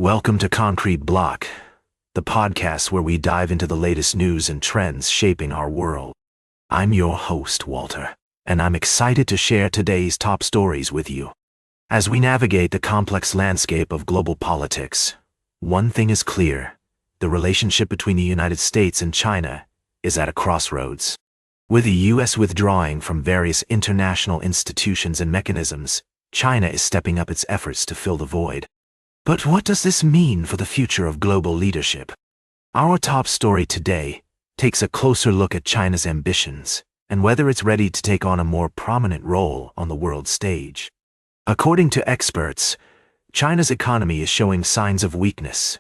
Welcome to Concrete Block, the podcast where we dive into the latest news and trends shaping our world. I'm your host, Walter, and I'm excited to share today's top stories with you. As we navigate the complex landscape of global politics, one thing is clear: the relationship between the United States and China is at a crossroads. With the U.S. withdrawing from various international institutions and mechanisms, China is stepping up its efforts to fill the void. But what does this mean for the future of global leadership? Our top story today takes a closer look at China's ambitions and whether it's ready to take on a more prominent role on the world stage. According to experts, China's economy is showing signs of weakness,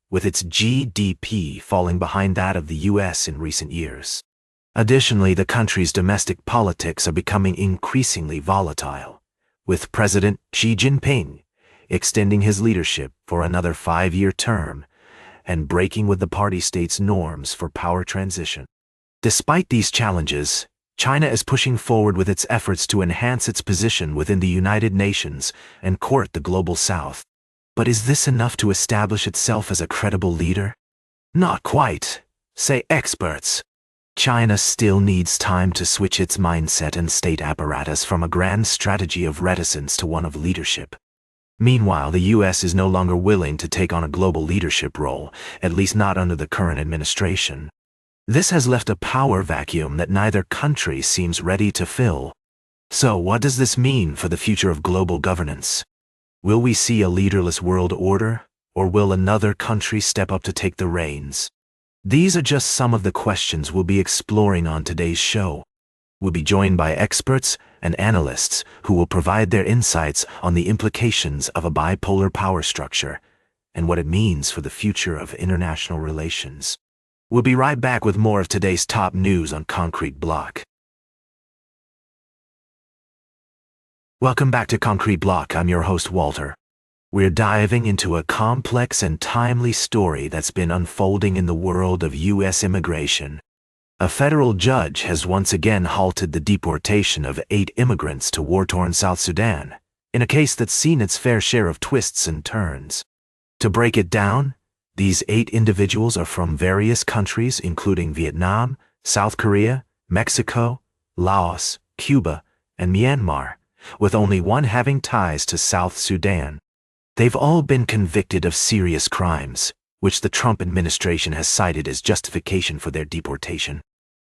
with its GDP falling behind that of the U.S. in recent years. Additionally, the country's domestic politics are becoming increasingly volatile, with President Xi Jinping extending his leadership for another 5-year term and breaking with the party state's norms for power transition. Despite these challenges, China is pushing forward with its efforts to enhance its position within the United Nations and court the global South. But is this enough to establish itself as a credible leader? Not quite, say experts. China still needs time to switch its mindset and state apparatus from a grand strategy of reticence to one of leadership. Meanwhile, the U.S. is no longer willing to take on a global leadership role, at least not under the current administration. This has left a power vacuum that neither country seems ready to fill. So, what does this mean for the future of global governance? Will we see a leaderless world order, or will another country step up to take the reins? These are just some of the questions we'll be exploring on today's show. We'll be joined by experts and analysts who will provide their insights on the implications of a bipolar power structure and what it means for the future of international relations. We'll be right back with more of today's top news on Concrete Block. Welcome back to Concrete Block. I'm your host, Walter. We're diving into a complex and timely story that's been unfolding in the world of U.S. immigration. A federal judge has once again halted the deportation of 8 immigrants to war-torn South Sudan, in a case that's seen its fair share of twists and turns. To break it down, these 8 individuals are from various countries including Vietnam, South Korea, Mexico, Laos, Cuba, and Myanmar, with only one having ties to South Sudan. They've all been convicted of serious crimes, which the Trump administration has cited as justification for their deportation.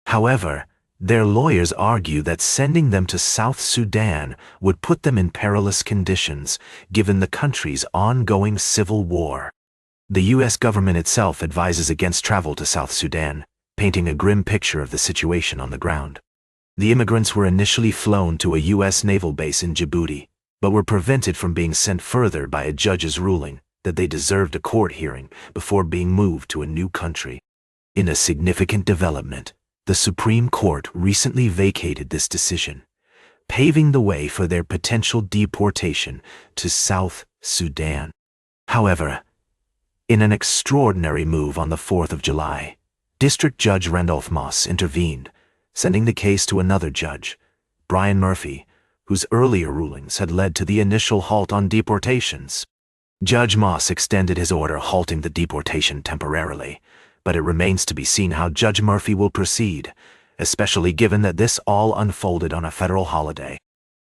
However, their lawyers argue that sending them to South Sudan would put them in perilous conditions, given the country's ongoing civil war. The U.S. government itself advises against travel to South Sudan, painting a grim picture of the situation on the ground. The immigrants were initially flown to a U.S. naval base in Djibouti, but were prevented from being sent further by a judge's ruling that they deserved a court hearing before being moved to a new country. In a significant development, the Supreme Court recently vacated this decision, paving the way for their potential deportation to South Sudan. However, in an extraordinary move on the 4th of July, District Judge Randolph Moss intervened, sending the case to another judge, Brian Murphy, whose earlier rulings had led to the initial halt on deportations. Judge Moss extended his order halting the deportation temporarily, but it remains to be seen how Judge Murphy will proceed, especially given that this all unfolded on a federal holiday.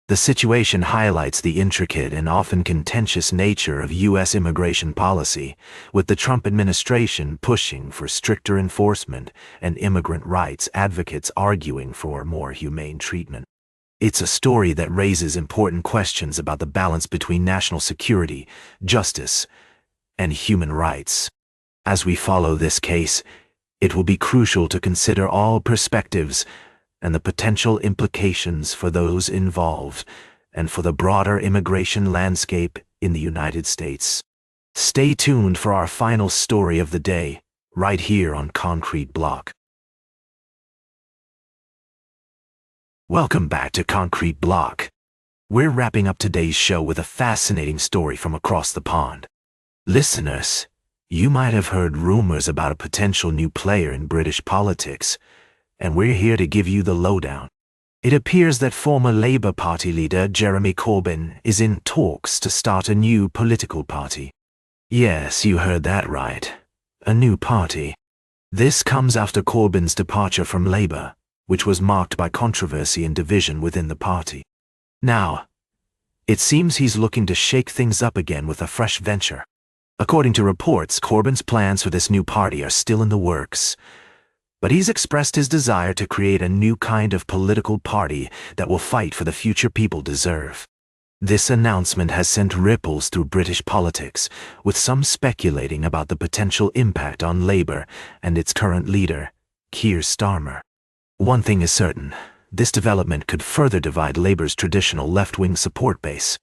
The situation highlights the intricate and often contentious nature of U.S. immigration policy, with the Trump administration pushing for stricter enforcement and immigrant rights advocates arguing for more humane treatment. It's a story that raises important questions about the balance between national security, justice, and human rights. As we follow this case, it will be crucial to consider all perspectives and the potential implications for those involved and for the broader immigration landscape in the United States. Stay tuned for our final story of the day, right here on Concrete Block. Welcome back to Concrete Block. We're wrapping up today's show with a fascinating story from across the pond. Listeners, you might have heard rumors about a potential new player in British politics, and we're here to give you the lowdown. It appears that former Labour Party leader Jeremy Corbyn is in talks to start a new political party. Yes, you heard that right. A new party. This comes after Corbyn's departure from Labour, which was marked by controversy and division within the party. Now, it seems he's looking to shake things up again with a fresh venture. According to reports, Corbyn's plans for this new party are still in the works, but he's expressed his desire to create a new kind of political party that will fight for the future people deserve. This announcement has sent ripples through British politics, with some speculating about the potential impact on Labour and its current leader, Keir Starmer. One thing is certain, this development could further divide Labour's traditional left-wing support base.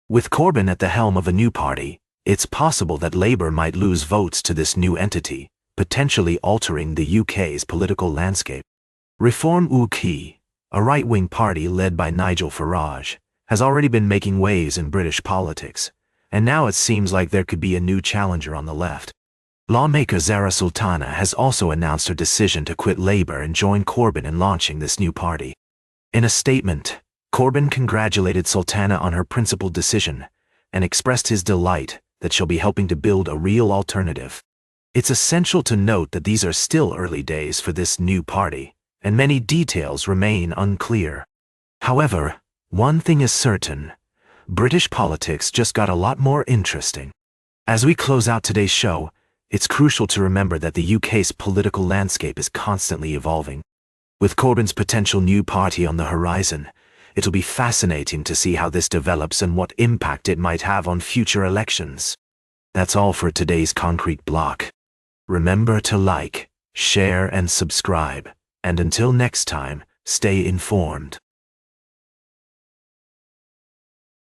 With Corbyn at the helm of a new party, it's possible that Labour might lose votes to this new entity, potentially altering the UK's political landscape. Reform UK, a right-wing party led by Nigel Farage, has already been making waves in British politics, and now it seems like there could be a new challenger on the left. Lawmaker Zara Sultana has also announced her decision to quit Labour and join Corbyn in launching this new party. In a statement, Corbyn congratulated Sultana on her principled decision and expressed his delight that she'll be helping to build a real alternative. It's essential to note that these are still early days for this new party, and many details remain unclear. However, one thing is certain, British politics just got a lot more interesting. As we close out today's show, it's crucial to remember that the UK's political landscape is constantly evolving. With Corbyn's potential new party on the horizon, it'll be fascinating to see how this develops and what impact it might have on future elections. That's all for today's Concrete Block. Remember to like, share, and subscribe. And until next time, stay informed.